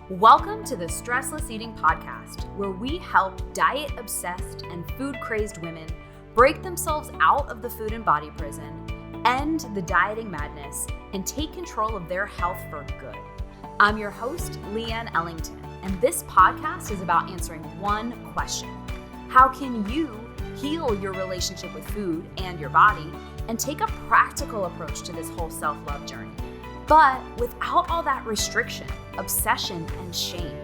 Welcome to the Stressless Eating Podcast, where we help diet-obsessed and food-crazed women break themselves out of the food and body prison, end the dieting madness, and take control of their health for good. I'm your host, Leanne Ellington, and this podcast is about answering one question. How can you heal your relationship with food and your body and take a practical approach to this whole self-love journey, but without all that restriction, obsession, and shame,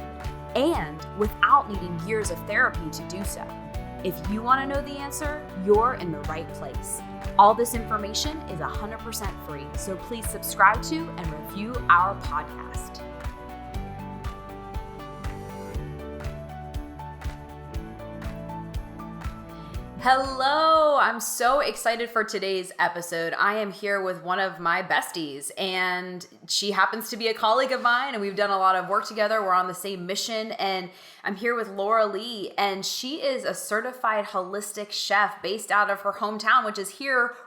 and without needing years of therapy to do so? If you want to know the answer, you're in the right place. All this information is 100% free, so please subscribe to and review our podcast. Hello, I'm so excited for today's episode. I am here with one of my besties, and she happens to be a colleague of mine, and we've done a lot of work together. We're on the same mission, and I'm here with Laura Lee, and she is a certified holistic chef based out of her hometown, which is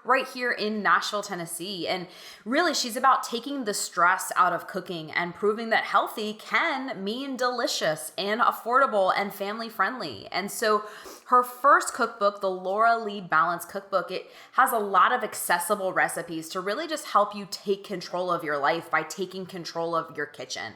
right here in Nashville, Tennessee. And really, she's about taking the stress out of cooking and proving that healthy can mean delicious and affordable and family friendly. And so her first cookbook, the Laura Lee Balance Cookbook, it has a lot of accessible recipes to really just help you take control of your life by taking control of your kitchen.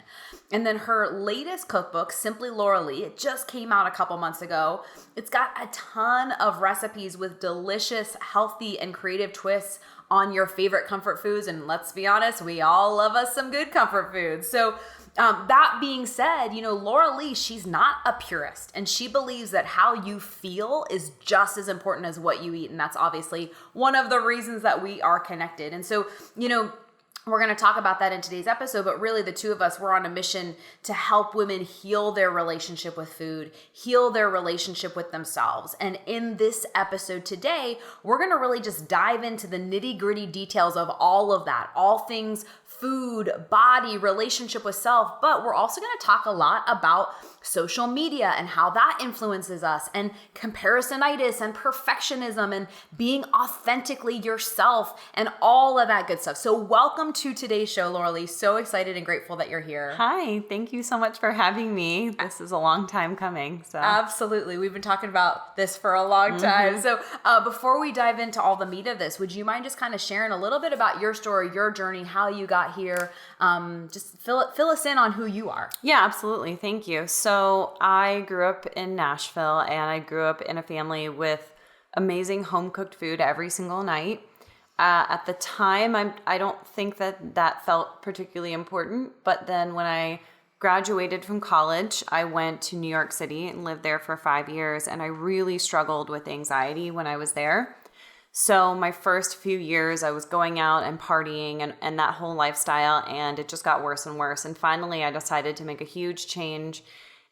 And then her latest cookbook, Simply Laura Lee, it just came out a couple months ago. It's got a ton of recipes with delicious, healthy, and creative twists on your favorite comfort foods. And let's be honest, we all love us some good comfort foods. So that being said, Laura Lee, she's not a purist, and she believes that how you feel is just as important as what you eat. And that's obviously one of the reasons that we are connected. And so, we're going to talk about that in today's episode, but really the two of us, we're on a mission to help women heal their relationship with food, heal their relationship with themselves. And in this episode today, we're going to really just dive into the nitty-gritty details of all of that, all things food, body, relationship with self, but we're also going to talk a lot about social media and how that influences us, and comparisonitis and perfectionism and being authentically yourself and all of that good stuff. So welcome to today's show, Laura Lee. So excited and grateful that you're here. Hi, thank you so much for having me. This is a long time coming. So absolutely. We've been talking about this for a long time. So before we dive into all the meat of this, would you mind just kind of sharing a little bit about your story, your journey, how you got here? Just fill us in on who you are. Yeah, absolutely. Thank you. So I grew up in Nashville, and I grew up in a family with amazing home cooked food every single night. At the time, I don't think that felt particularly important. But then when I graduated from college, I went to New York City and lived there for 5 years. And I really struggled with anxiety when I was there. So my first few years, I was going out and partying and that whole lifestyle, and it just got worse and worse. And finally, I decided to make a huge change,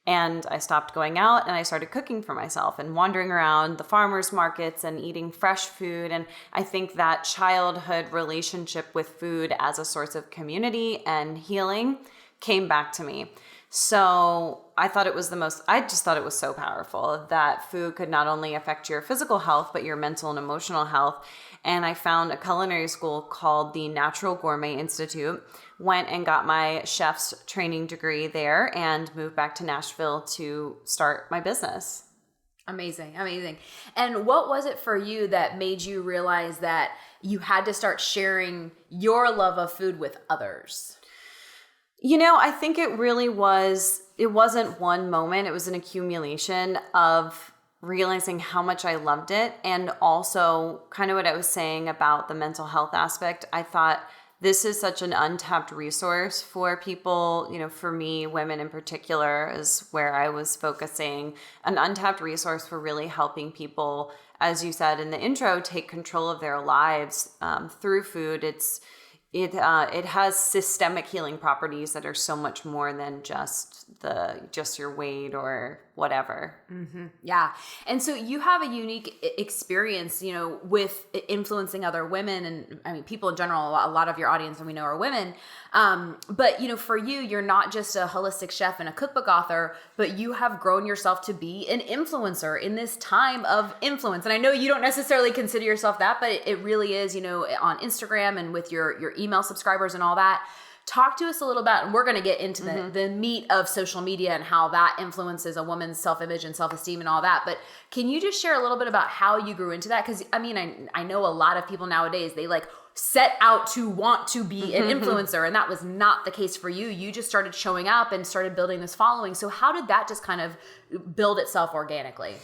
and I stopped going out and I started cooking for myself and wandering around the farmers markets and eating fresh food. And I think that childhood relationship with food as a source of community and healing came back to me. So I just thought it was so powerful that food could not only affect your physical health, but your mental and emotional health. And I found a culinary school called the Natural Gourmet Institute, went and got my chef's training degree there, and moved back to Nashville to start my business. Amazing. And what was it for you that made you realize that you had to start sharing your love of food with others? I think it wasn't one moment. It was an accumulation of realizing how much I loved it. And also kind of what I was saying about the mental health aspect. I thought this is such an untapped resource for people, for me, women in particular is where I was focusing, an untapped resource for really helping people, as you said in the intro, take control of their lives through food. It has systemic healing properties that are so much more than just your weight or whatever. Mm-hmm. Yeah. And so you have a unique experience, with influencing other women, and I mean, people in general. A lot of your audience, and we know, are women. But for you, you're not just a holistic chef and a cookbook author, but you have grown yourself to be an influencer in this time of influence. And I know you don't necessarily consider yourself that, but it really is, on Instagram and with your email subscribers and all that. talk to us a little bit, and we're going to get into the meat of social media and how that influences a woman's self-image and self-esteem and all that. But can you just share a little bit about how you grew into that? Because I mean, I know a lot of people nowadays, they like set out to want to be an influencer, and that was not the case for you. You just started showing up and started building this following. So how did that just kind of build itself organically?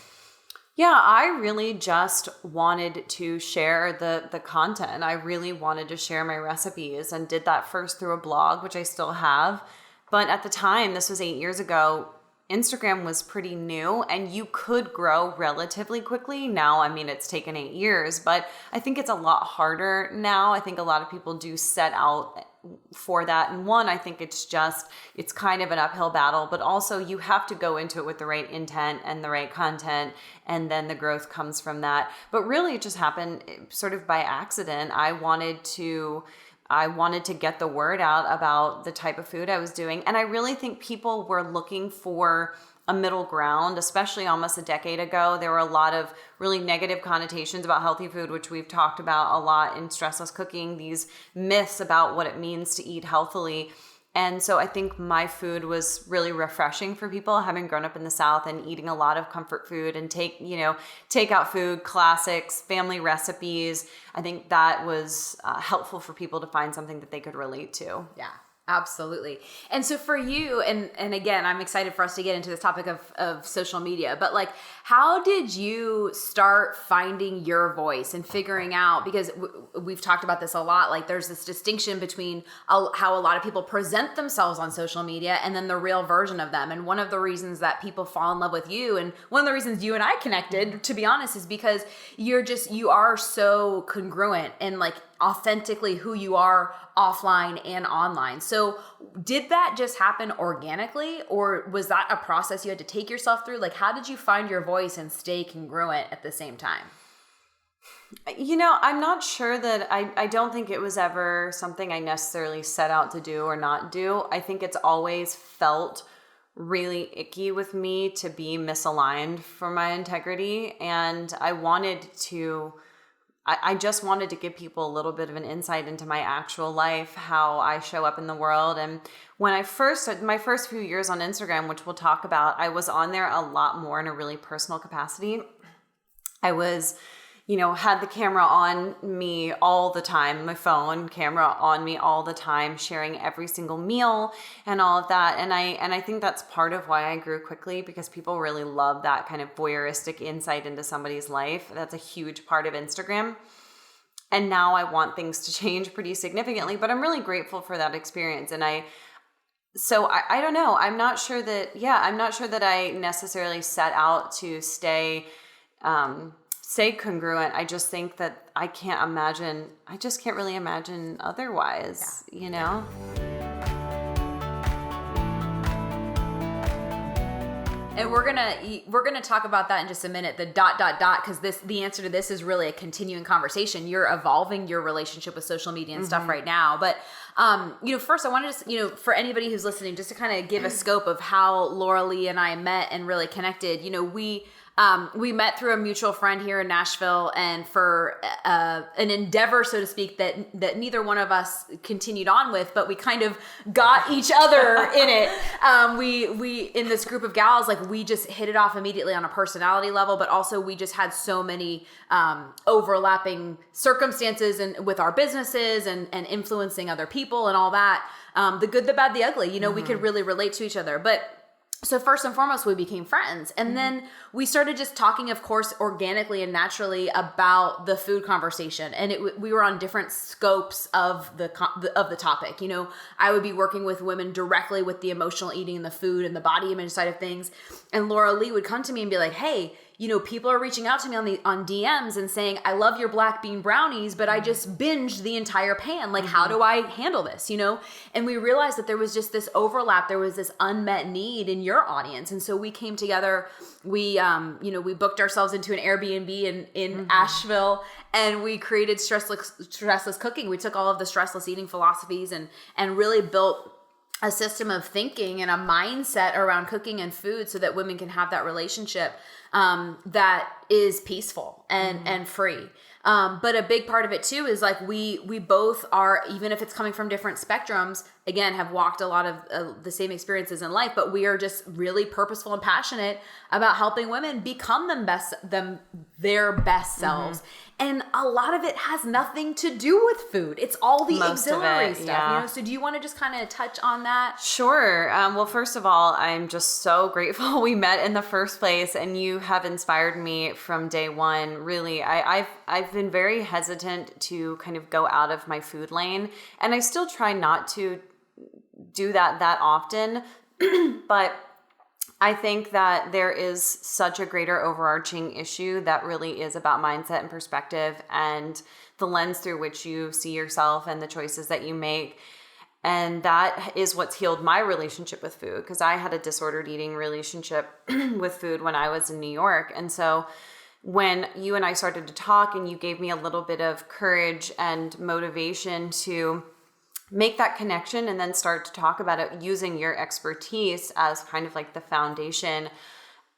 Yeah, I really just wanted to share the content. I really wanted to share my recipes, and did that first through a blog, which I still have. But at the time, this was 8 years ago, Instagram was pretty new and you could grow relatively quickly. Now, I mean, it's taken 8 years, but I think it's a lot harder now. I think a lot of people do set out for that. And one, I think it's kind of an uphill battle, but also you have to go into it with the right intent and the right content, and then the growth comes from that. But really it just happened sort of by accident. I wanted to get the word out about the type of food I was doing. And I really think people were looking for a middle ground, especially almost a decade ago. There were a lot of really negative connotations about healthy food, which we've talked about a lot in Stressless Cooking, these myths about what it means to eat healthily. And so I think my food was really refreshing for people, having grown up in the South and eating a lot of comfort food and takeout food, classics, family recipes. I think that was helpful for people to find something that they could relate to. Yeah. Absolutely. And so for you, and again, I'm excited for us to get into this topic of social media, but like, how did you start finding your voice and figuring out, because we've talked about this a lot, like there's this distinction between how a lot of people present themselves on social media and then the real version of them. And one of the reasons that people fall in love with you, and one of the reasons you and I connected, to be honest, is because you are so congruent and like authentically who you are offline and online. So did that just happen organically, or was that a process you had to take yourself through? Like, how did you find your voice and stay congruent at the same time? I'm not sure that I don't think it was ever something I necessarily set out to do or not do. I think it's always felt really icky with me to be misaligned for my integrity. And I just wanted to give people a little bit of an insight into my actual life, how I show up in the world. And when my first few years on Instagram, which we'll talk about, I was on there a lot more in a really personal capacity. I was, had the camera on me all the time, my phone camera on me all the time, sharing every single meal and all of that. And I think that's part of why I grew quickly, because people really love that kind of voyeuristic insight into somebody's life. That's a huge part of Instagram. And now I want things to change pretty significantly, but I'm really grateful for that experience. And I don't know. I'm not sure that I necessarily set out to stay congruent. I just think that I just can't really imagine otherwise, And we're gonna talk about that in just a minute. The ... because the answer to this is really a continuing conversation. You're evolving your relationship with social media and stuff right now. But first I wanted to, for anybody who's listening, just to kind of give a scope of how Laura Lee and I met and really connected. We met through a mutual friend here in Nashville, and for an endeavor, so to speak, that neither one of us continued on with, but we kind of got each other in it. We in this group of gals, like we just hit it off immediately on a personality level, but also we just had so many overlapping circumstances and with our businesses and influencing other people and all that. The good, the bad, the ugly. We could really relate to each other, but. So first and foremost, we became friends. And then we started just talking, of course, organically and naturally about the food conversation. And we were on different scopes of the topic. I would be working with women directly with the emotional eating and the food and the body image side of things. And Laura Lee would come to me and be like, hey, people are reaching out to me on DMs and saying, I love your black bean brownies, but I just binged the entire pan. Like, how do I handle this? And we realized that there was just this overlap. There was this unmet need in your audience. And so we came together, we booked ourselves into an Airbnb in Asheville, and we created Stressless Cooking. We took all of the stressless eating philosophies and really built a system of thinking and a mindset around cooking and food so that women can have that relationship that is peaceful and free. But a big part of it too is like we both are, even if it's coming from different spectrums, again, have walked a lot of the same experiences in life, but we are just really purposeful and passionate about helping women become their best selves. And a lot of it has nothing to do with food. It's all the auxiliary stuff, yeah. you know? So do you want to just kind of touch on that? Sure. Well, first of all, I'm just so grateful we met in the first place, and you have inspired me from day one. Really, I've been very hesitant to kind of go out of my food lane, and I still try not to do that often, but I think that there is such a greater overarching issue that really is about mindset and perspective and the lens through which you see yourself and the choices that you make. And that is what's healed my relationship with food, because I had a disordered eating relationship with food when I was in New York. And so when you and I started to talk and you gave me a little bit of courage and motivation to make that connection and then start to talk about it using your expertise as kind of like the foundation,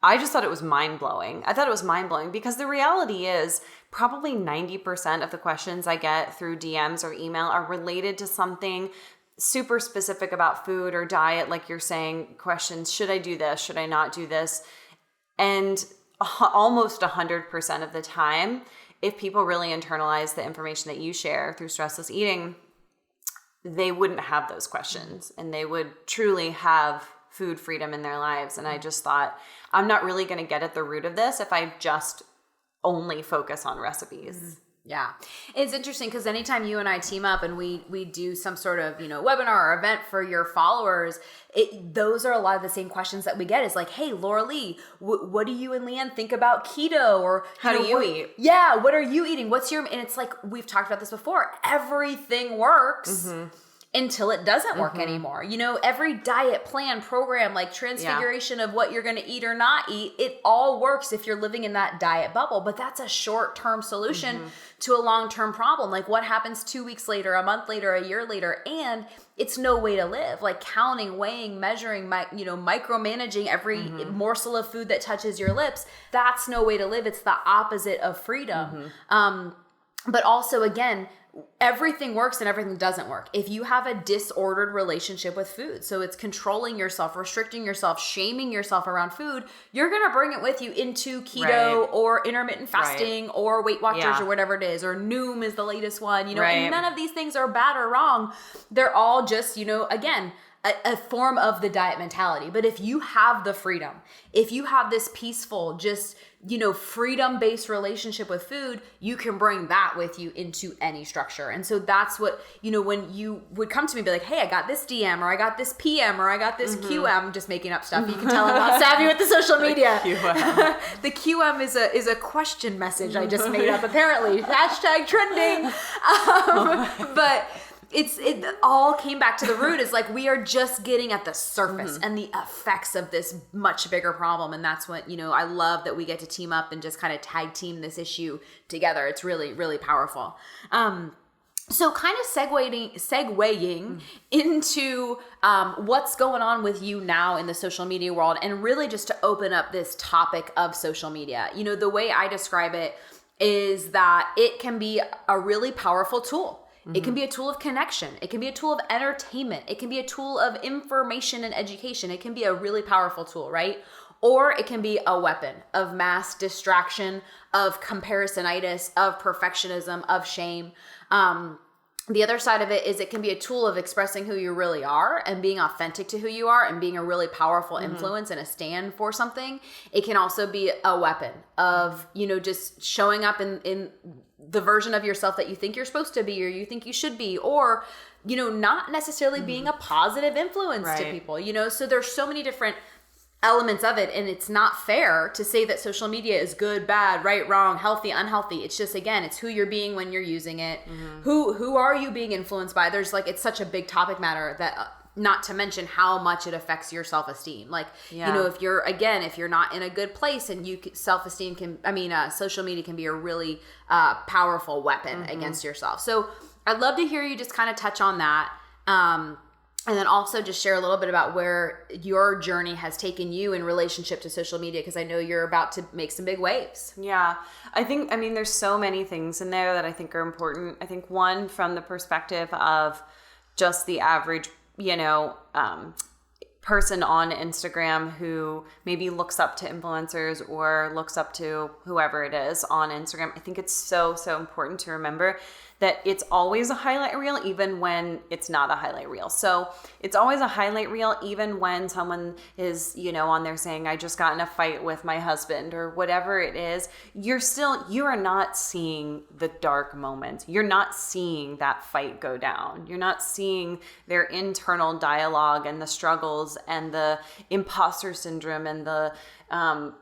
I just thought it was mind-blowing. I thought it was mind-blowing because the reality is probably 90% of the questions I get through DMs or email are related to something super specific about food or diet, like you're saying, questions, should I do this? Should I not do this? And almost 100% of the time, if people really internalize the information that you share through Stressless Eating, they wouldn't have those questions and they would truly have food freedom in their lives. And I just thought, I'm not really going to get at the root of this if I just only focus on recipes. Yeah. It's interesting because anytime you and I team up and we do some sort of, webinar or event for your followers, those are a lot of the same questions that we get is like, hey, Laura Lee, what do you and Leanne think about keto? Or how do you eat? Yeah. What are you eating? And it's like, we've talked about this before. Everything works until it doesn't work anymore. Every diet plan, program, like transfiguration of what you're going to eat or not eat, it all works if you're living in that diet bubble. But that's a short-term solution to a long-term problem. Like what happens 2 weeks later, a month later, a year later, and it's no way to live. Like counting, weighing, measuring, micromanaging every morsel of food that touches your lips. That's no way to live. It's the opposite of freedom. But also, again, everything works and everything doesn't work. If you have a disordered relationship with food, so it's controlling yourself, restricting yourself, shaming yourself around food, you're going to bring it with you into keto or intermittent fasting or Weight Watchers or whatever it is, or Noom is the latest one, and none of these things are bad or wrong. They're all just, again, a form of the diet mentality. But if you have the freedom, if you have this peaceful, just, freedom-based relationship with food, you can bring that with you into any structure. And so that's what, when you would come to me and be like, hey, I got this DM or I got this PM or I got this QM, just making up stuff. You can tell I'm not savvy with the social media. The QM is a question message I just made up, apparently. Hashtag trending. But it all came back to the root is like, we are just getting at the surface and the effects of this much bigger problem. And that's what, I love that we get to team up and just kind of tag team this issue together. It's really, really powerful. So kind of segueing into what's going on with you now in the social media world, and really just to open up this topic of social media. The way I describe it is that it can be a really powerful tool. It can be a tool of connection. It can be a tool of entertainment. It can be a tool of information and education. It can be a really powerful tool, right? Or it can be a weapon of mass distraction, of comparisonitis, of perfectionism, of shame. The other side of it is it can be a tool of expressing who you really are and being authentic to who you are and being a really powerful influence and a stand for something. It can also be a weapon of, just showing up in the version of yourself that you think you're supposed to be or you think you should be, or, not necessarily being a positive influence to people, So there's so many different elements of it, and it's not fair to say that social media is good, bad, right, wrong, healthy, unhealthy. It's just, again, it's who you're being when you're using it. Who are you being influenced by? There's it's such a big topic matter that not to mention how much it affects your self-esteem. If you're not in a good place, and self-esteem social media can be a really powerful weapon against yourself. So I'd love to hear you just kind of touch on that. And then also just share a little bit about where your journey has taken you in relationship to social media, because I know you're about to make some big waves. Yeah. There's so many things in there that I think are important. I think one, from the perspective of just the average person on Instagram who maybe looks up to influencers or looks up to whoever it is on Instagram, I think it's so, so important to remember that it's always a highlight reel, even when it's not a highlight reel. So it's always a highlight reel, even when someone is, on there saying, I just got in a fight with my husband or whatever it is, you are not seeing the dark moments. You're not seeing that fight go down. You're not seeing their internal dialogue and the struggles and the imposter syndrome and the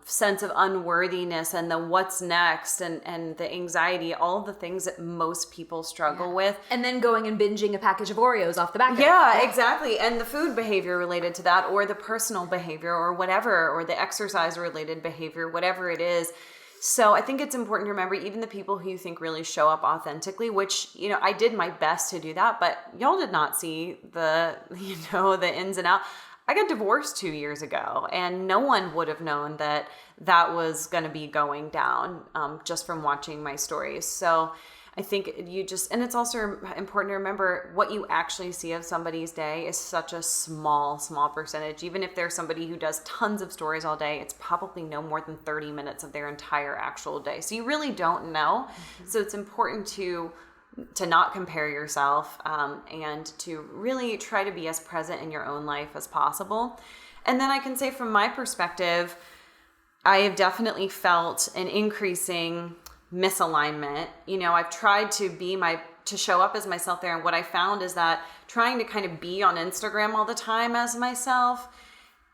sense of unworthiness and the what's next and the anxiety, all the things that most people struggle with. And then going and binging a package of Oreos off the back of it. Yeah, exactly. And the food behavior related to that, or the personal behavior or whatever, or the exercise related behavior, whatever it is. So I think it's important to remember, even the people who you think really show up authentically, which, I did my best to do that, but y'all did not see the ins and outs. I got divorced 2 years ago, and no one would have known that was going to be going down just from watching my stories. So I think and it's also important to remember what you actually see of somebody's day is such a small, small percentage. Even if there's somebody who does tons of stories all day, it's probably no more than 30 minutes of their entire actual day. So you really don't know. Mm-hmm. So it's important to not compare yourself and to really try to be as present in your own life as possible. And then I can say from my perspective, I have definitely felt an increasing misalignment. I've tried to show up as myself there. And what I found is that trying to kind of be on Instagram all the time as myself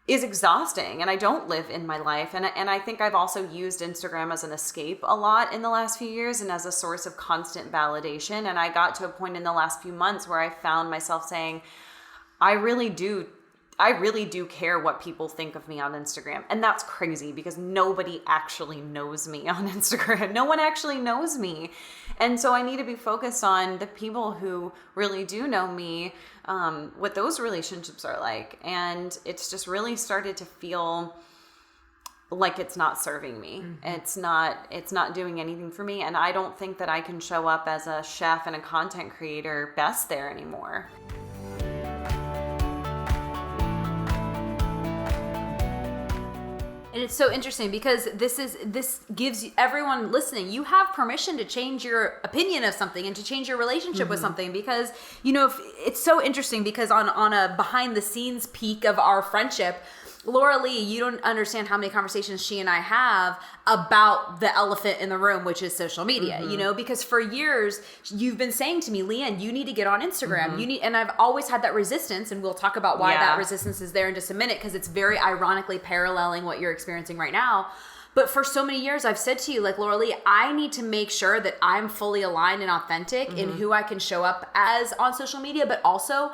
is exhausting, and I don't live in my life. And I think I've also used Instagram as an escape a lot in the last few years and as a source of constant validation. And I got to a point in the last few months where I found myself saying, I really do care what people think of me on Instagram. And that's crazy because nobody actually knows me on Instagram. No one actually knows me. And so I need to be focused on the people who really do know me, what those relationships are like. And it's just really started to feel like it's not serving me. Mm-hmm. It's not doing anything for me. And I don't think that I can show up as a chef and a content creator best there anymore. And it's so interesting because this gives everyone listening, you have permission to change your opinion of something and to change your relationship with something, because it's so interesting because on a behind the scenes peek of our friendship, Laura Lee, you don't understand how many conversations she and I have about the elephant in the room, which is social media, because for years you've been saying to me, Leanne, you need to get on Instagram. And I've always had that resistance, and we'll talk about why that resistance is there in just a minute, because it's very ironically paralleling what you're experiencing right now. But for so many years, I've said to you, like, Laura Lee, I need to make sure that I'm fully aligned and authentic in who I can show up as on social media, but also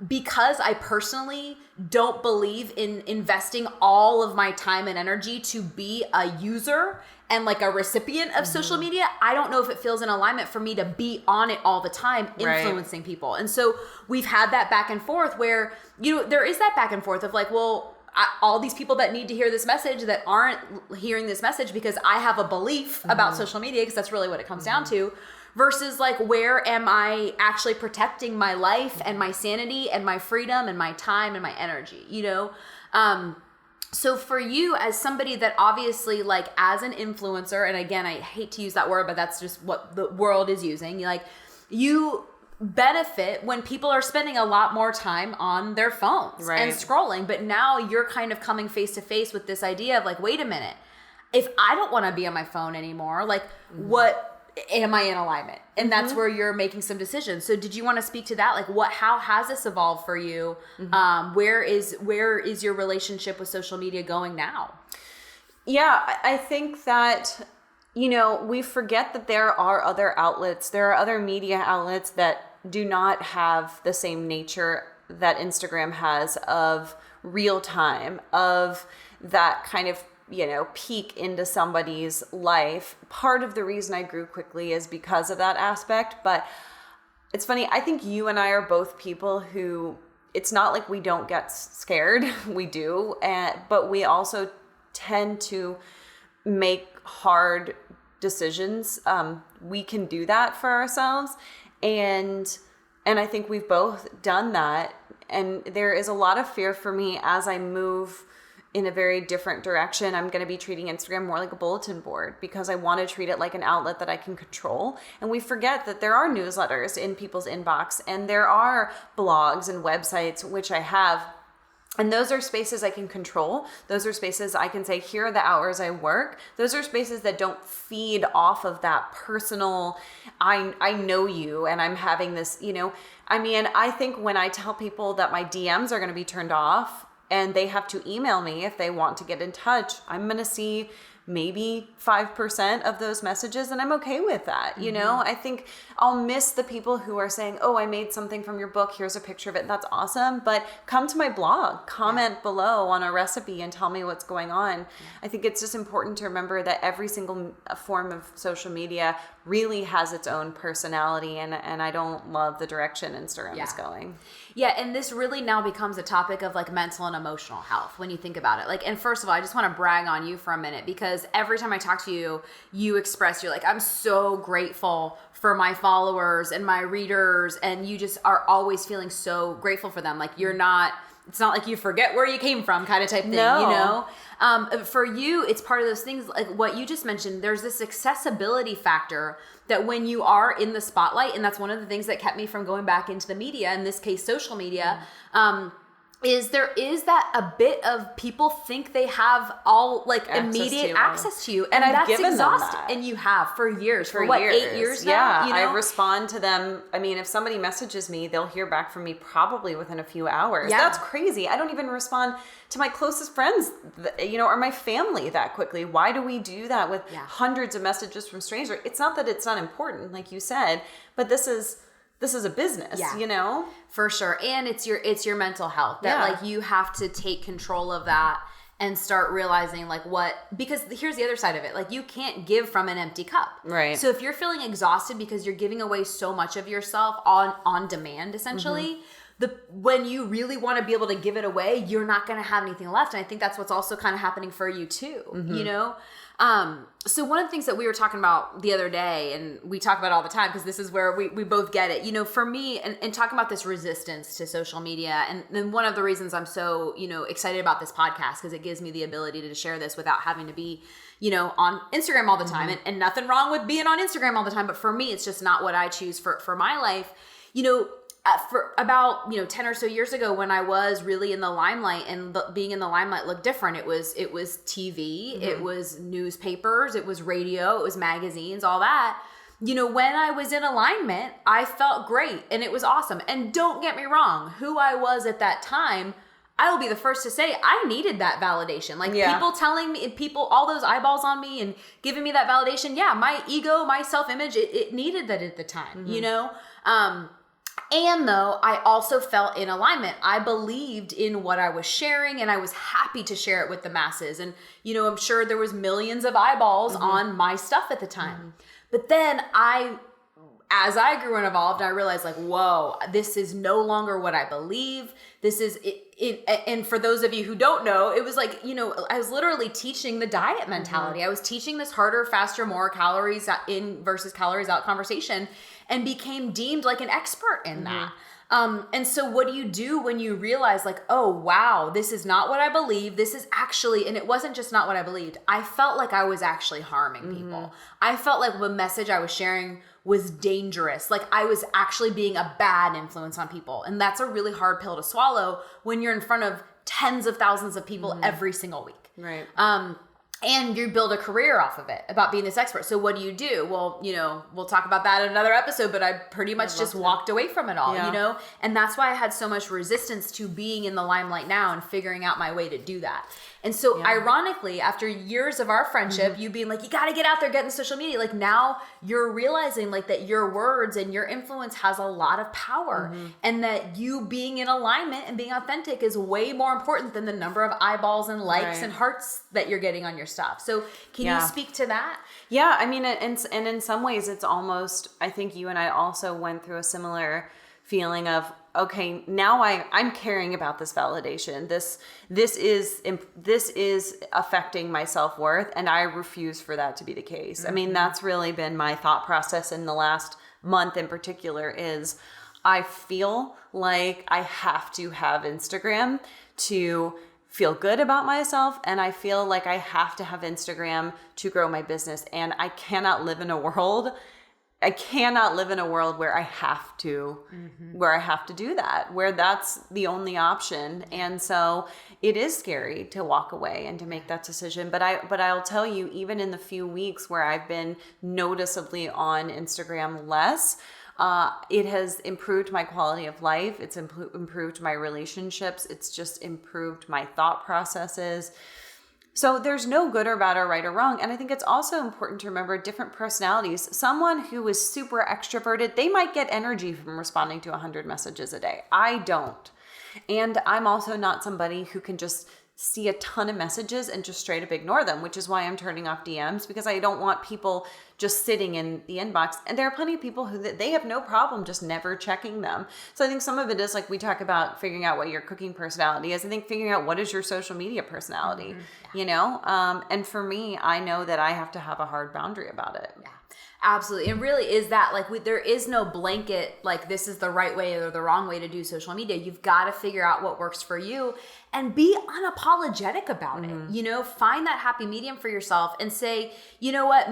because I personally don't believe in investing all of my time and energy to be a user and like a recipient of social media, I don't know if it feels in alignment for me to be on it all the time, influencing people. And so we've had that back and forth where, there is that back and forth of like, well, all these people that need to hear this message that aren't hearing this message because I have a belief about social media, because that's really what it comes down to. Versus like, where am I actually protecting my life and my sanity and my freedom and my time and my energy, So for you as somebody that obviously like as an influencer, and again, I hate to use that word, but that's just what the world is using. You benefit when people are spending a lot more time on their phones and scrolling. But now you're kind of coming face to face with this idea of like, wait a minute, if I don't want to be on my phone anymore, like what am I in alignment? And that's where you're making some decisions. So did you want to speak to that? Like how has this evolved for you? Where is your relationship with social media going now? Yeah, I think that, we forget that there are other outlets, there are other media outlets that do not have the same nature that Instagram has of real time, of that kind of peek into somebody's life. Part of the reason I grew quickly is because of that aspect. But it's funny, I think you and I are both people who, it's not like we don't get scared. We do. But we also tend to make hard decisions. We can do that for ourselves. And I think we've both done that. there is a lot of fear for me as I move in a very different direction. I'm going to be treating Instagram more like a bulletin board because I want to treat it like an outlet that I can control. And we forget that there are newsletters in people's inbox, and there are blogs and websites, which I have. And those are spaces I can control. Those are spaces I can say, here are the hours I work. Those are spaces that don't feed off of that personal, I know you and I'm having this, I think when I tell people that my DMs are going to be turned off and they have to email me if they want to get in touch, I'm going to see maybe 5% of those messages, and I'm okay with that. I think I'll miss the people who are saying, oh, I made something from your book, here's a picture of it, that's awesome, but come to my blog, comment below on a recipe and tell me what's going on. I think it's just important to remember that every single form of social media really has its own personality, and I don't love the direction Instagram is going. Yeah, and this really now becomes a topic of like mental and emotional health when you think about it. And first of all, I just want to brag on you for a minute, because every time I talk to you, you express, you're like, I'm so grateful for my followers and my readers, and you just are always feeling so grateful for them. Like it's not like you forget where you came from kind of type thing, For you, it's part of those things like what you just mentioned. There's this accessibility factor that when you are in the spotlight, and that's one of the things that kept me from going back into the media, in this case, social media, is that a bit of people think they have all immediate access to you, and I've that's given exhausting. them that. And you have for years, for what, 8 years now? Yeah, I respond to them. I mean, if somebody messages me, they'll hear back from me probably within a few hours. Yeah. That's crazy. I don't even respond to my closest friends, or my family that quickly. Why do we do that with hundreds of messages from strangers? It's not that it's not important, like you said, but this is a business, For sure. And it's your mental health that you have to take control of that and start realizing because here's the other side of it. You can't give from an empty cup. Right. So if you're feeling exhausted because you're giving away so much of yourself on demand, essentially, when you really want to be able to give it away, you're not going to have anything left. And I think that's what's also kind of happening for you too, So one of the things that we were talking about the other day, and we talk about all the time because this is where we both get it, for me, and talking about this resistance to social media. And then one of the reasons I'm so, excited about this podcast, because it gives me the ability to share this without having to be, on Instagram all the time, and nothing wrong with being on Instagram all the time. But for me, it's just not what I choose for my life, for about 10 or so years ago, when I was really in the limelight, and being in the limelight looked different. It was TV, it was newspapers, it was radio, it was magazines, all that. When I was in alignment, I felt great and it was awesome. And don't get me wrong, who I was at that time, I will be the first to say I needed that validation. People telling me, all those eyeballs on me and giving me that validation. Yeah, my ego, my self-image, it needed that at the time, And though I also felt in alignment, I believed in what I was sharing, and I was happy to share it with the masses. And, I'm sure there was millions of eyeballs on my stuff at the time. But then as I grew and evolved, I realized whoa, this is no longer what I believe. This is it. And for those of you who don't know, it was I was literally teaching the diet mentality. I was teaching this harder, faster, more calories in versus calories out conversation, and became deemed like an expert in that. And so what do you do when you realize oh, wow, this is not what I believe. This is actually, and it wasn't just not what I believed. I felt like I was actually harming people. I felt like the message I was sharing was dangerous. I was actually being a bad influence on people. And that's a really hard pill to swallow when you're in front of tens of thousands of people every single week. Right. And you build a career off of it, about being this expert. So what do you do? Well, we'll talk about that in another episode, but I pretty much just walked away from it all, And that's why I had so much resistance to being in the limelight now and figuring out my way to do that. And so ironically, after years of our friendship, you being you got to get out there, get in social media. Now you're realizing that your words and your influence has a lot of power, and that you being in alignment and being authentic is way more important than the number of eyeballs and likes and hearts that you're getting on your stuff. So can you speak to that? Yeah. I mean, and in some ways it's almost, I think you and I also went through a similar feeling of, okay, now I'm caring about this validation. This is affecting my self-worth, and I refuse for that to be the case. I mean, that's really been my thought process in the last month in particular is I feel like I have to have Instagram to feel good about myself, and I feel like I have to have Instagram to grow my business. And I cannot live in a world where I have to do that, where that's the only option. And so it is scary to walk away and to make that decision. But I'll tell you, even in the few weeks where I've been noticeably on Instagram less, it has improved my quality of life. It's improved my relationships. It's just improved my thought processes. So there's no good or bad or right or wrong. And I think it's also important to remember different personalities. Someone who is super extroverted, they might get energy from responding to 100 messages a day. I don't. And I'm also not somebody who can just see a ton of messages and just straight up ignore them, which is why I'm turning off DMs, because I don't want people just sitting in the inbox. And there are plenty of people who they have no problem just never checking them. So I think some of it is like we talk about figuring out what your cooking personality is. I think figuring out what is your social media personality, you know? And for me, I know that I have to have a hard boundary about it. Yeah. Absolutely. It really is that, like, there is no blanket, like, this is the right way or the wrong way to do social media. You've got to figure out what works for you and be unapologetic about it. You know, find that happy medium for yourself and say, you know what,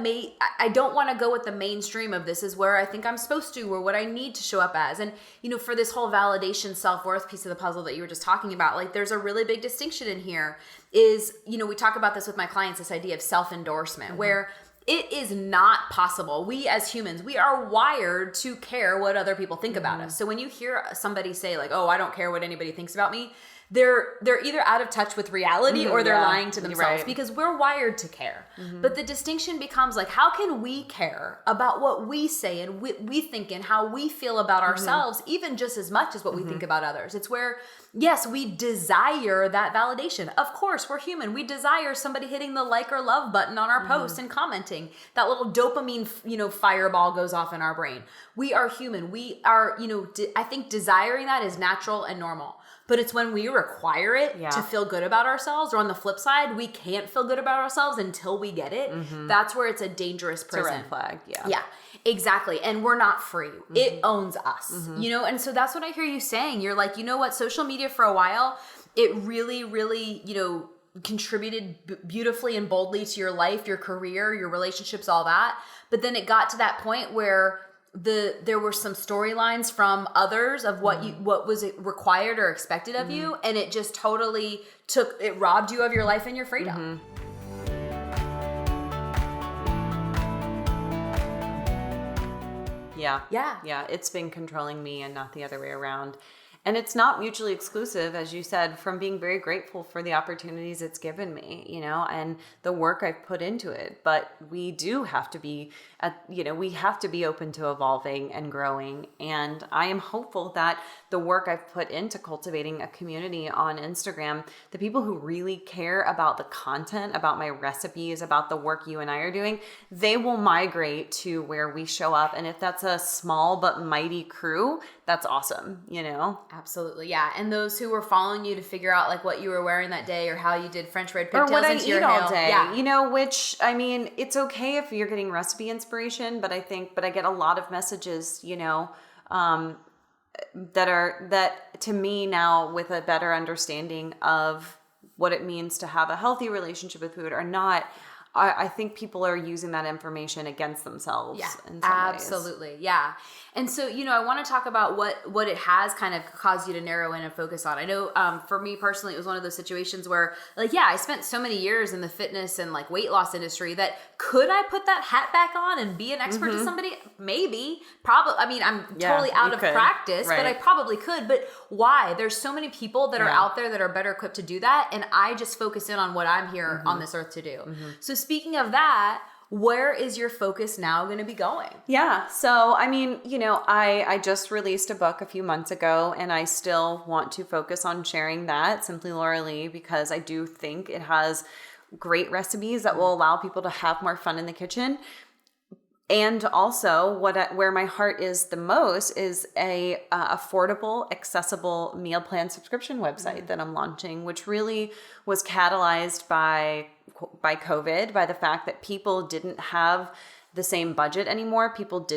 I don't want to go with the mainstream of this is where I think I'm supposed to or what I need to show up as. And, you know, for this whole validation, self-worth piece of the puzzle that you were just talking about, like, there's a really big distinction in here is, you know, we talk about this with my clients, this idea of self-endorsement, where it is not possible. We as humans, we are wired to care what other people think about us. So when you hear somebody say like, oh, I don't care what anybody thinks about me, they're either out of touch with reality or they're lying to themselves because we're wired to care. But the distinction becomes like, how can we care about what we say and we think and how we feel about ourselves, even just as much as what we think about others? It's where, yes, we desire that validation. Of course, we're human. We desire somebody hitting the like or love button on our post and commenting. That little dopamine, you know, fireball goes off in our brain. We are human. We are, you know, I think desiring that is natural and normal. But it's when we require it to feel good about ourselves, or on the flip side, we can't feel good about ourselves until we get it. That's where it's a dangerous prison. It's a red flag, Yeah, exactly. And we're not free. It owns us, you know? And so that's what I hear you saying. You're like, you know what? Social media for a while, it really, really, you know, contributed beautifully and boldly to your life, your career, your relationships, all that. But then it got to that point where there were some storylines from others of what was required or expected of you, and it just totally robbed you of your life and your freedom. Yeah, it's been controlling me and not the other way around. And it's not mutually exclusive, as you said, from being very grateful for the opportunities it's given me, you know, and the work I've put into it. But we do have to be, we have to be open to evolving and growing. And I am hopeful that the work I've put into cultivating a community on Instagram, the people who really care about the content, about my recipes, about the work you and I are doing, they will migrate to where we show up. And if that's a small but mighty crew, that's awesome, you know? Absolutely, yeah. And those who were following you to figure out like what you were wearing that day or how you did French braid pigtails or what I into eat your all hair. day, Yeah. you know, which, I mean, it's okay if you're getting recipe inspiration, but I get a lot of messages, you know, that to me now with a better understanding of what it means to have a healthy relationship with food or not, I think people are using that information against themselves. Yeah, in some absolutely. ways. Yeah. And so, you know, I want to talk about what it has kind of caused you to narrow in and focus on. I know for me personally, it was one of those situations where like, yeah, I spent so many years in the fitness and like weight loss industry that could I put that hat back on and be an expert to somebody? Maybe. Probably. I mean, I'm totally out of practice, but I probably could. But why? There's so many people that are out there that are better equipped to do that. And I just focus in on what I'm here on this earth to do. So speaking of that, where is your focus now going to be going? Yeah. So, I mean, you know, I just released a book a few months ago and I still want to focus on sharing that, Simply Laura Lee, because I do think it has great recipes that will allow people to have more fun in the kitchen. And also where my heart is the most is a affordable, accessible meal plan subscription website that I'm launching, which really was catalyzed by COVID, by the fact that people didn't have the same budget anymore. People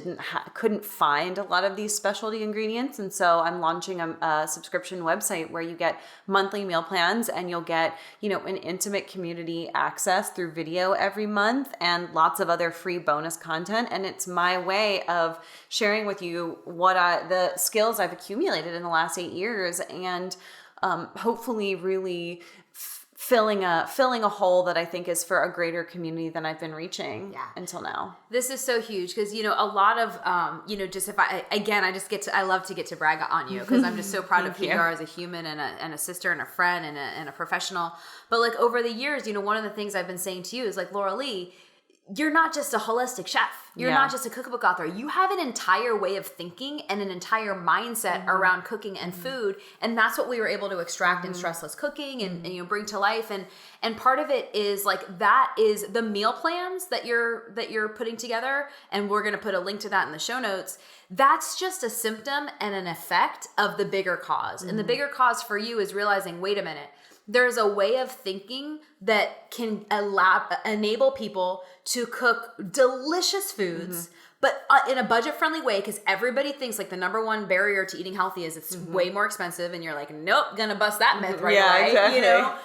couldn't find a lot of these specialty ingredients. And so I'm launching a subscription website where you get monthly meal plans, and you'll get, an intimate community access through video every month and lots of other free bonus content. And it's my way of sharing with you the skills I've accumulated in the last 8 years, and hopefully really filling a hole that I think is for a greater community than I've been reaching until now. This is so huge because, a lot of, just if I love to get to brag on you because I'm just so proud of who you are as a human and a sister and a friend and a professional. But like over the years, one of the things I've been saying to you is like, Laura Lee, you're not just a holistic chef. You're not just a cookbook author. You have an entire way of thinking and an entire mindset around cooking and food. And that's what we were able to extract in Stressless Cooking and bring to life. And part of it is like, that is the meal plans that you're putting together. And we're going to put a link to that in the show notes. That's just a symptom and an effect of the bigger cause. And the bigger cause for you is realizing, wait a minute, there's a way of thinking that can enable people to cook delicious foods, but in a budget-friendly way, because everybody thinks like the number one barrier to eating healthy is it's way more expensive, and you're like, nope, gonna bust that myth right away, exactly.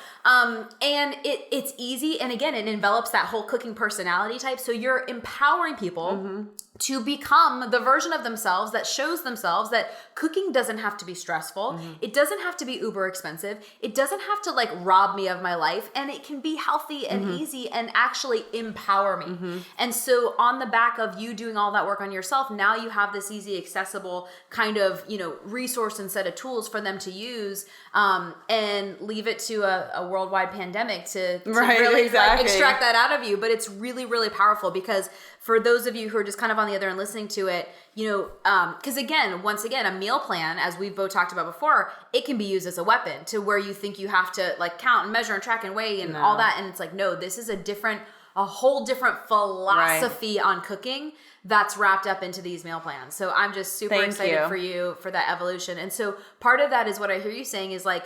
And it's easy, and again, it envelops that whole cooking personality type, so you're empowering people to become the version of themselves that shows themselves that cooking doesn't have to be stressful. It doesn't have to be uber expensive. It doesn't have to like rob me of my life, and it can be healthy and easy and actually empower me. And so on the back of you doing all that work on yourself, now you have this easy, accessible kind of, resource and set of tools for them to use, and leave it to a worldwide pandemic to really like, extract that out of you. But it's really, really powerful because for those of you who are just kind of on the other end listening to it, because once again, a meal plan, as we've both talked about before, it can be used as a weapon to where you think you have to like count and measure and track and weigh and all that. And it's like, no, this is a whole different philosophy on cooking that's wrapped up into these meal plans. So I'm just super excited for you for that evolution. And so part of that is what I hear you saying is like,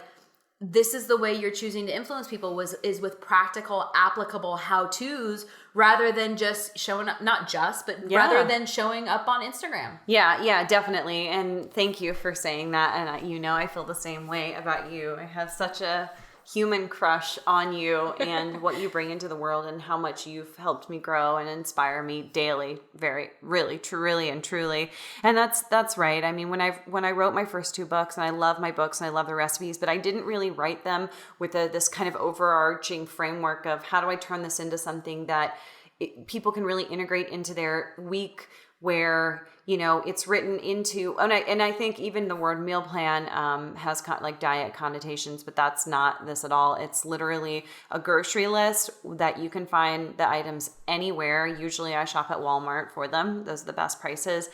this is the way you're choosing to influence people is with practical, applicable how-tos rather than just showing up, rather than showing up on Instagram. Yeah, definitely. And thank you for saying that. And I feel the same way about you. I have such a human crush on you and what you bring into the world and how much you've helped me grow and inspire me daily, very, really, truly and truly. And that's right. I mean, when I wrote my first 2 books, and I love my books and I love the recipes, but I didn't really write them with this kind of overarching framework of how do I turn this into something that people can really integrate into their week, where it's written into, and I think even the word meal plan has like diet connotations, but that's not this at all. It's literally a grocery list that you can find the items anywhere. Usually I shop at Walmart for them. Those are the best prices.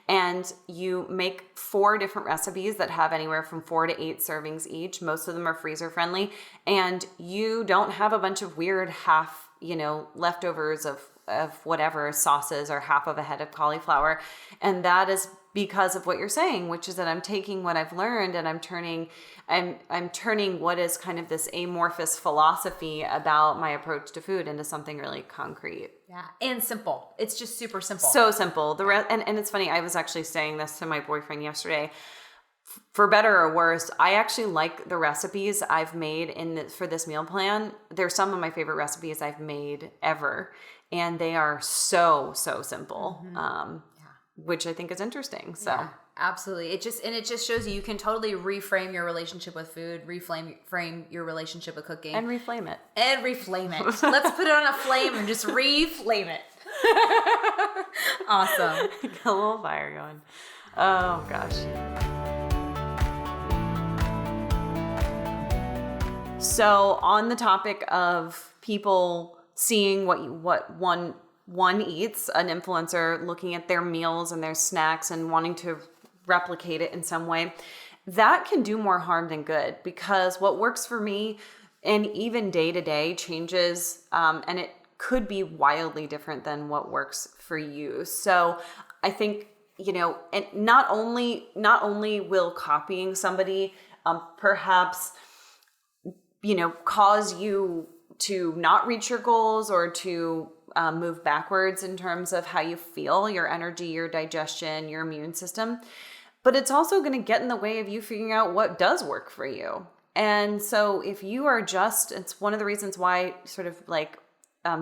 And you make 4 different recipes that have anywhere from 4 to 8 servings each. Most of them are freezer friendly, and you don't have a bunch of weird leftovers of whatever sauces or half of a head of cauliflower. And that is because of what you're saying, which is that I'm taking what I've learned and I'm turning what is kind of this amorphous philosophy about my approach to food into something really concrete. Yeah. And simple. It's just super simple. So simple. And it's funny, I was actually saying this to my boyfriend yesterday. For better or worse, I actually like the recipes I've made for this meal plan. They're some of my favorite recipes I've made ever. And they are so simple, which I think is interesting. So absolutely. It just shows you can totally reframe your relationship with food, frame your relationship with cooking. And reflame it. Let's put it on a flame and just reflame it. Awesome. Got a little fire going. Oh, gosh. So on the topic of people seeing what one eats, an influencer looking at their meals and their snacks and wanting to replicate it in some way, that can do more harm than good, because what works for me and even day to day changes, and it could be wildly different than what works for you. So I think, and not only will copying somebody perhaps cause you to not reach your goals or to move backwards in terms of how you feel, your energy, your digestion, your immune system. But it's also going to get in the way of you figuring out what does work for you. And so if you are it's one of the reasons why sort of like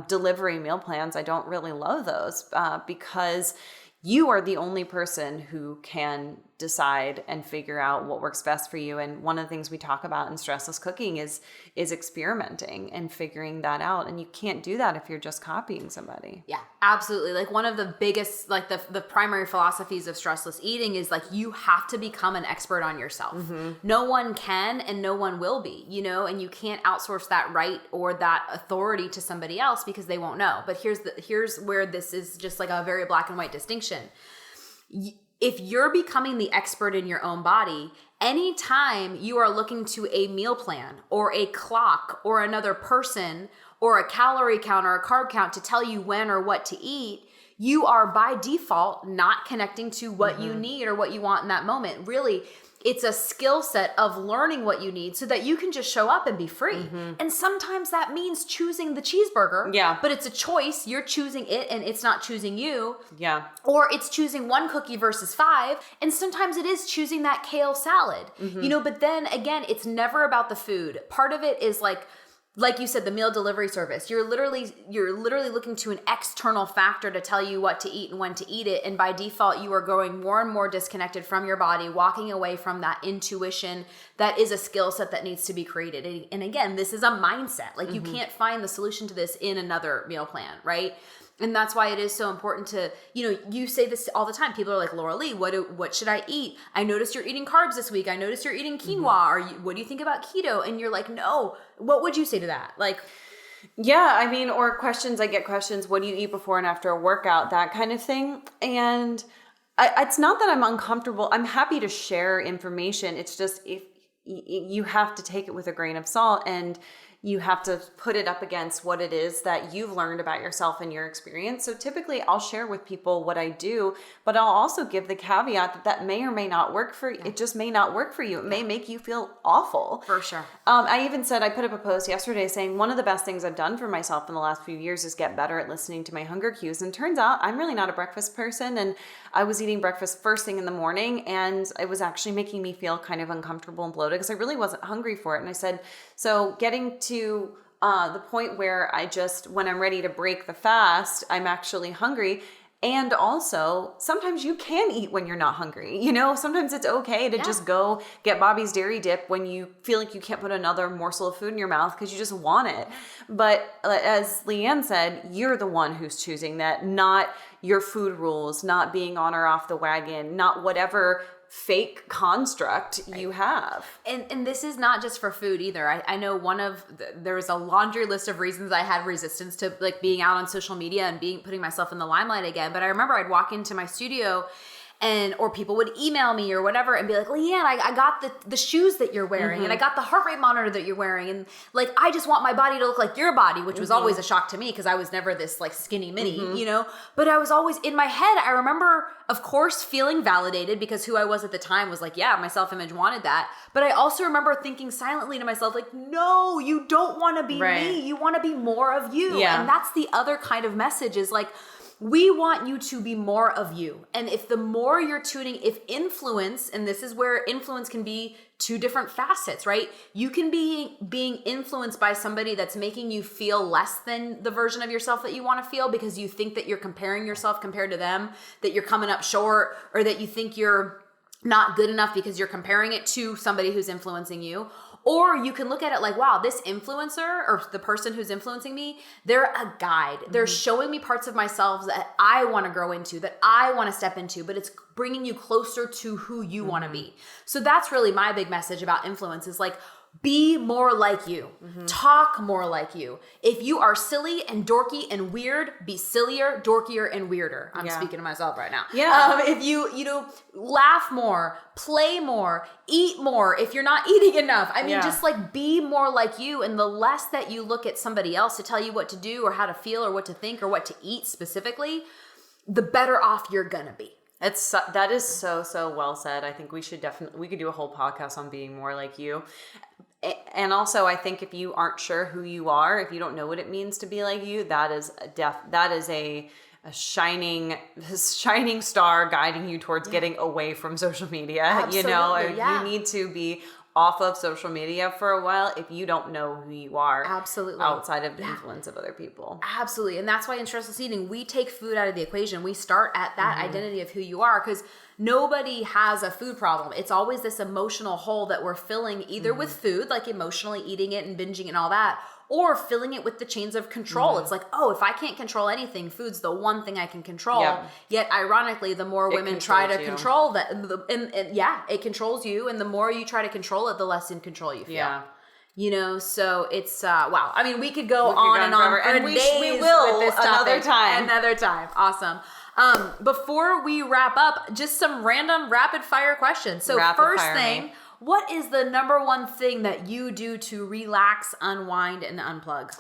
delivery meal plans, I don't really love those because you are the only person who can decide and figure out what works best for you. And one of the things we talk about in Stressless Cooking is experimenting and figuring that out. And you can't do that if you're just copying somebody. Yeah, absolutely. Like one of the biggest, like the primary philosophies of Stressless Eating is like you have to become an expert on yourself. No one can and no one will be, you know, and you can't outsource that right or that authority to somebody else because they won't know. But here's where this is just like a very black and white distinction. If you're becoming the expert in your own body, anytime you are looking to a meal plan or a clock or another person or a calorie count or a carb count to tell you when or what to eat, you are by default not connecting to what you need or what you want in that moment. Really, it's a skill set of learning what you need so that you can just show up and be free. And sometimes that means choosing the cheeseburger. Yeah. But it's a choice. You're choosing it and it's not choosing you. Yeah. Or it's choosing one cookie versus 5. And sometimes it is choosing that kale salad. You know, but then again, it's never about the food. Part of it is like you said, the meal delivery service. You're literally looking to an external factor to tell you what to eat and when to eat it. And by default, you are growing more and more disconnected from your body, walking away from that intuition that is a skill set that needs to be created. And again, this is a mindset. Like you can't find the solution to this in another meal plan, right? And that's why it is so important to, you know, you say this all the time. People are like, Laura Lee, what should I eat? I noticed you're eating carbs this week. I noticed you're eating quinoa. What do you think about keto? And you're like, no. What would you say to that? Like, yeah, I mean, or I get questions, what do you eat before and after a workout? That kind of thing. And it's not that I'm uncomfortable. I'm happy to share information. It's just if you have to take it with a grain of salt and you have to put it up against what it is that you've learned about yourself and your experience. So typically I'll share with people what I do, but I'll also give the caveat that may or may not work for you. It just may not work for you. It may make you feel awful. For sure. I even said, I put up a post yesterday saying one of the best things I've done for myself in the last few years is get better at listening to my hunger cues. And turns out I'm really not a breakfast person. And I was eating breakfast first thing in the morning and it was actually making me feel kind of uncomfortable and bloated because I really wasn't hungry for it. And I said, so getting to the point where when I'm ready to break the fast, I'm actually hungry. And also, sometimes you can eat when you're not hungry. You know, sometimes it's okay to just go get Bobby's Dairy Dip when you feel like you can't put another morsel of food in your mouth because you just want it. But as Leanne said, you're the one who's choosing that, not your food rules, not being on or off the wagon, not whatever fake construct you have. And this is not just for food either. I know there was a laundry list of reasons I had resistance to like being out on social media and putting myself in the limelight again. But I remember I'd walk into my studio or people would email me or whatever and be like, Leanne, I got the shoes that you're wearing and I got the heart rate monitor that you're wearing. And like, I just want my body to look like your body, which was always a shock to me because I was never this like skinny mini, you know, but I was always in my head. I remember, of course, feeling validated because who I was at the time was like, yeah, my self-image wanted that. But I also remember thinking silently to myself, like, no, you don't want to be me. You want to be more of you. Yeah. And that's the other kind of message is like, we want you to be more of you. And if the more you're tuning, if influence, and this is where influence can be two different facets, right? You can be being influenced by somebody that's making you feel less than the version of yourself that you want to feel because you think that you're comparing yourself compared to them, that you're coming up short, or that you think you're not good enough because you're comparing it to somebody who's influencing you. Or you can look at it like, wow, this influencer or the person who's influencing me, they're a guide. They're showing me parts of myself that I want to grow into, that I want to step into, but it's bringing you closer to who you want to be. So that's really my big message about influence is like, be more like you. Talk more like you. If you are silly and dorky and weird, be sillier, dorkier, and weirder. I'm speaking to myself right now. Yeah. If you laugh more, play more, eat more, if you're not eating enough. I mean, just like be more like you. And the less that you look at somebody else to tell you what to do or how to feel or what to think or what to eat specifically, the better off you're gonna be. That is so well said. I think we could do a whole podcast on being more like you. And also, I think if you aren't sure who you are, if you don't know what it means to be like you, that is a shining star guiding you towards getting away from social media. Absolutely, You need to be off of social media for a while if you don't know who you are. Absolutely. Outside of the influence of other people. Absolutely. And that's why in Stressless Eating, we take food out of the equation. We start at that identity of who you are, because nobody has a food problem. It's always this emotional hole that we're filling either with food, like emotionally eating it and binging and all that, or filling it with the chains of control. It's like, oh, if I can't control anything, food's the one thing I can control. Yep. Yet ironically, the more women try to control that, and it controls you. And the more you try to control it, the less in control you feel. Yeah. So it's, wow. I mean, we could go on and on for and days we will with this topic. Another time. Awesome. Before we wrap up, just some random rapid fire questions. So first thing, what is the number one thing that you do to relax, unwind, and unplug?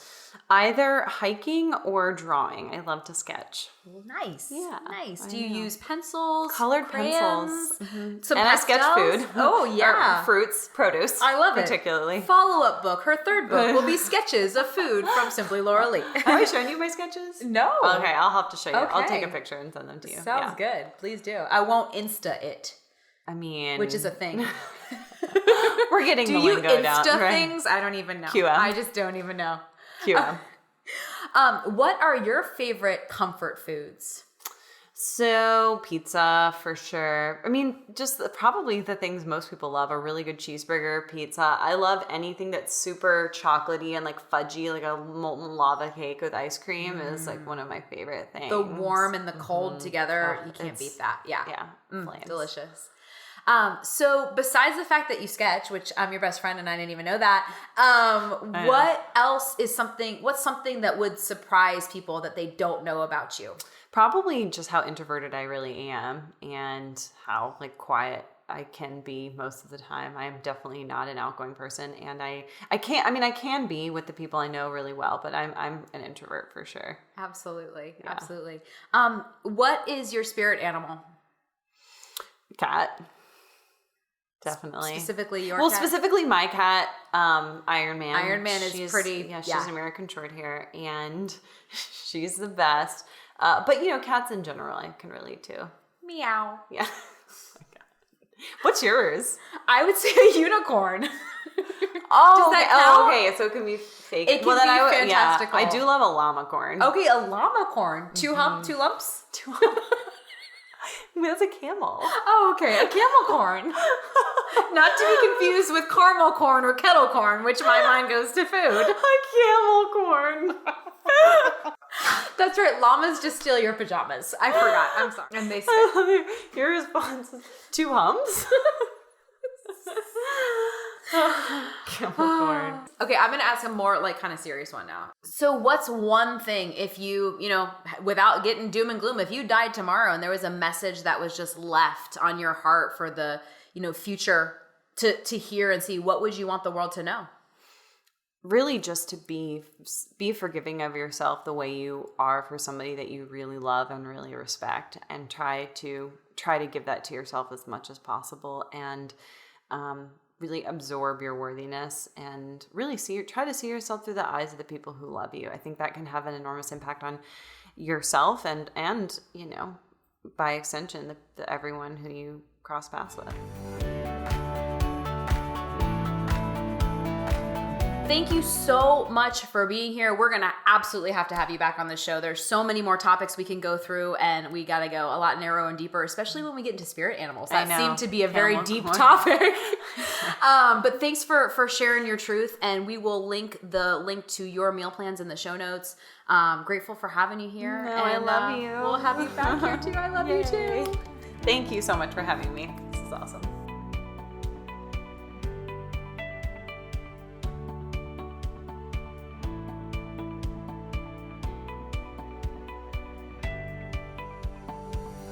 Either hiking or drawing. I love to sketch. Nice. Yeah. Nice. Do you use pencils? Colored crayons? pencils. Some and pastels? I sketch food. Oh, yeah. Or fruits, produce. I love particularly. Follow-up book. Her third book will be sketches of food from Simply Laura Lee. Have I shown you my sketches? No. Okay, I'll have to show you. Okay. I'll take a picture and send them to you. Sounds good. Please do. I won't Insta it. I mean, which is a thing. We're getting the lingo down. Do you Insta things? I don't even know. QM. I just don't even know. QM. What are your favorite comfort foods? So pizza for sure. I mean, just probably the things most people love. A really good cheeseburger, pizza. I love anything that's super chocolatey and like fudgy, like a molten lava cake with ice cream is like one of my favorite things. The warm and the cold together, you can't beat that. Yeah. Yeah. Delicious. So besides the fact that you sketch, which I'm your best friend and I didn't even know that, what's something that would surprise people that they don't know about you? Probably just how introverted I really am and how like quiet I can be most of the time. I'm definitely not an outgoing person, and I can be with the people I know really well, but I'm an introvert for sure. Absolutely. Yeah. Absolutely. What is your spirit animal? Cat. Definitely. Specifically your cat? Specifically my cat, Iron Man. Iron Man is pretty. Yeah, she's an American short hair, and she's the best. But, cats in general I can relate to. Meow. Yeah. Oh my God. What's yours? I would say a unicorn. Oh, does that count? Okay, so it can be fake. It can be fantastical. Yeah, I do love a llama-corn. Okay, a llama-corn. Two lumps? Two humps. I mean, that's a camel. Oh, okay. A camel corn. Not to be confused with caramel corn or kettle corn, which my mind goes to food. A camel corn. That's right. Llamas just steal your pajamas. I forgot. I'm sorry. And they say. Your response is 2 humps? Camel corn. Okay, I'm going to ask a more kind of serious one now. So what's one thing if you, without getting doom and gloom, if you died tomorrow and there was a message that was just left on your heart for the, future to hear and see, what would you want the world to know? Really just to be forgiving of yourself the way you are for somebody that you really love and really respect, and try to give that to yourself as much as possible, and really absorb your worthiness, and really try to see yourself through the eyes of the people who love you. I think that can have an enormous impact on yourself and by extension, the everyone who you cross paths with. Thank you so much for being here. We're going to absolutely have to have you back on the show. There's so many more topics we can go through, and we got to go a lot narrower and deeper, especially when we get into spirit animals. That seemed to be a very deep topic. But thanks for sharing your truth, and we will link to your meal plans in the show notes. Grateful for having you here. No, I love you. We'll have you back here too. I love you too. Thank you so much for having me. This is awesome.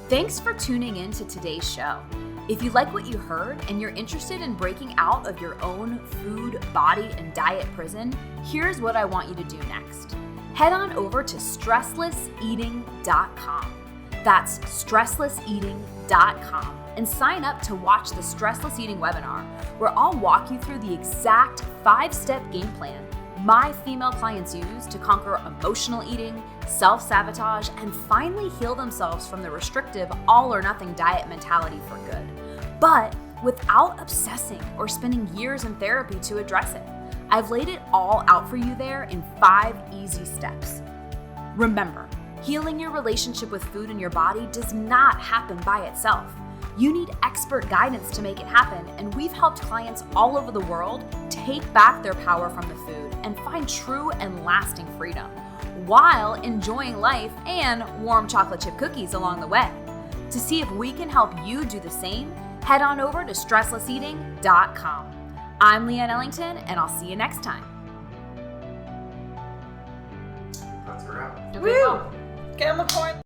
Thanks for tuning in to today's show. If you like what you heard and you're interested in breaking out of your own food, body, and diet prison, here's what I want you to do next. Head on over to stresslesseating.com. That's stresslesseating.com. and sign up to watch the Stressless Eating webinar, where I'll walk you through the exact 5-step game plan my female clients use to conquer emotional eating, self-sabotage, and finally heal themselves from the restrictive all-or-nothing diet mentality for good, but without obsessing or spending years in therapy to address it. I've laid it all out for you there in 5 easy steps. Remember, healing your relationship with food and your body does not happen by itself. You need expert guidance to make it happen, and we've helped clients all over the world take back their power from the food and find true and lasting freedom, while enjoying life and warm chocolate chip cookies along the way. To see if we can help you do the same, head on over to stresslesseating.com. I'm Leanne Ellington, and I'll see you next time. That's a wrap. Okay, well. Get on the point.